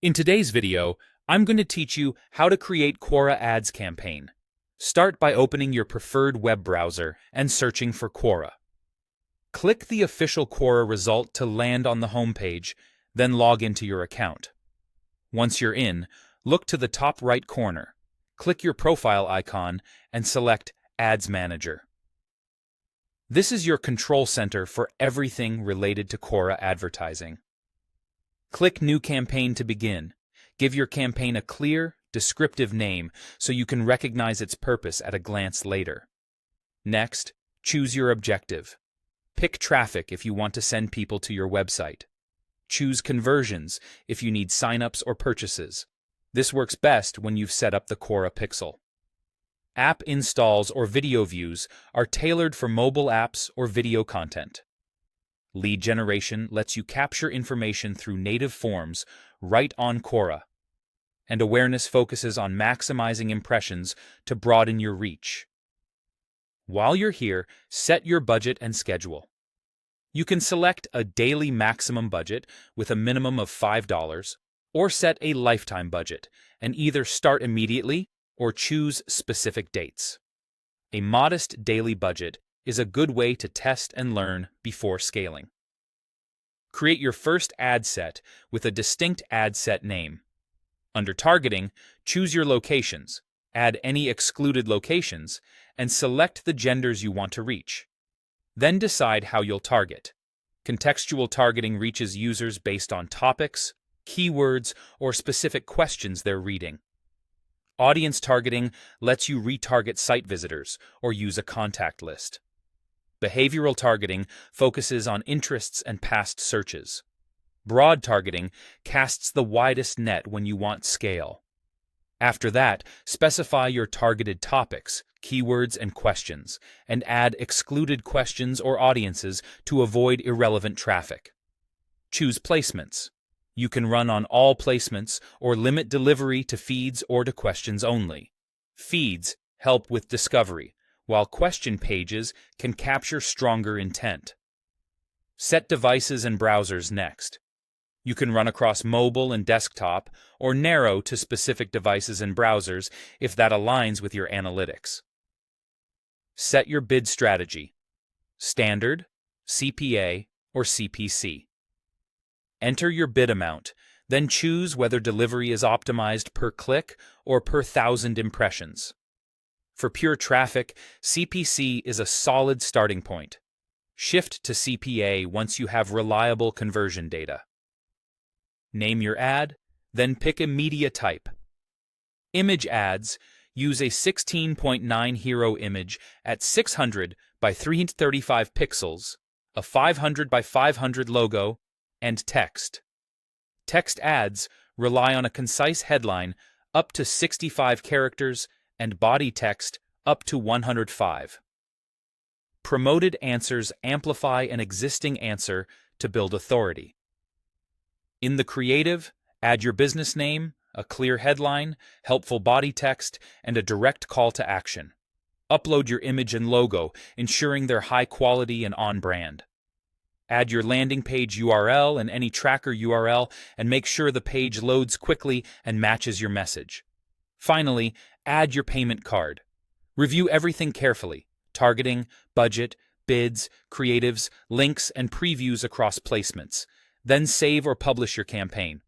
In today's video, I'm going to teach you how to create Quora Ads campaign. Start by opening your preferred web browser and searching for Quora. Click the official Quora result to land on the home page, then log into your account. Once you're in, look to the top right corner, click your profile icon, and select Ads Manager. This is your control center for everything related to Quora advertising. Click New Campaign to begin. Give your campaign a clear, descriptive name so you can recognize its purpose at a glance later. Next, choose your objective. Pick traffic if you want to send people to your website. Choose conversions if you need signups or purchases. This works best when you've set up the Quora pixel. App installs or video views are tailored for mobile apps or video content. Lead generation lets you capture information through native forms right on Quora. And awareness focuses on maximizing impressions to broaden your reach. While you're here, set your budget and schedule. You can select a daily maximum budget with a minimum of $5, or set a lifetime budget and either start immediately or choose specific dates. A modest daily budget is a good way to test and learn before scaling. Create your first ad set with a distinct ad set name. Under Targeting, choose your locations, add any excluded locations, and select the genders you want to reach. Then decide how you'll target. Contextual targeting reaches users based on topics, keywords, or specific questions they're reading. Audience targeting lets you retarget site visitors or use a contact list. Behavioral targeting focuses on interests and past searches. Broad targeting casts the widest net when you want scale. After that, specify your targeted topics, keywords, and questions, and add excluded questions or audiences to avoid irrelevant traffic. Choose placements. You can run on all placements or limit delivery to feeds or to questions only. Feeds help with discovery, while question pages can capture stronger intent. Set devices and browsers next. You can run across mobile and desktop or narrow to specific devices and browsers if that aligns with your analytics. Set your bid strategy: standard, CPA, or CPC. Enter your bid amount, then choose whether delivery is optimized per click or per 1,000 impressions. For pure traffic, CPC is a solid starting point. Shift to CPA once you have reliable conversion data. Name your ad, then pick a media type. Image ads use a 16.9 hero image at 600 by 335 pixels, a 500 by 500 logo, and text. Text ads rely on a concise headline up to 65 characters and body text up to 105. Promoted answers amplify an existing answer to build authority. In the creative, add your business name, a clear headline, helpful body text, and a direct call to action. Upload your image and logo, ensuring they're high quality and on brand. Add your landing page URL and any tracker URL, and make sure the page loads quickly and matches your message. Finally, add your payment card. Review everything carefully: targeting, budget, bids, creatives, links, and previews across placements. Then save or publish your campaign.